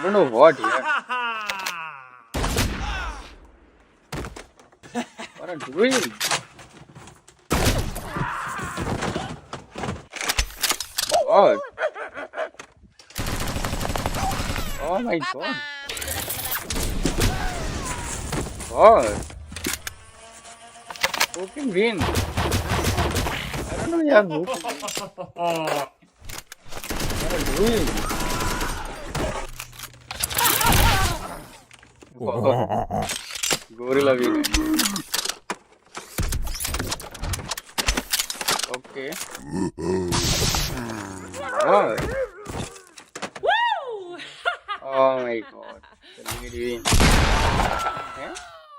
don't know what here. What are you doing? God. Oh my God. God. Who can win? I don't know, yeah, who can win? What are you doing? God. Gorilla win. Okay. God.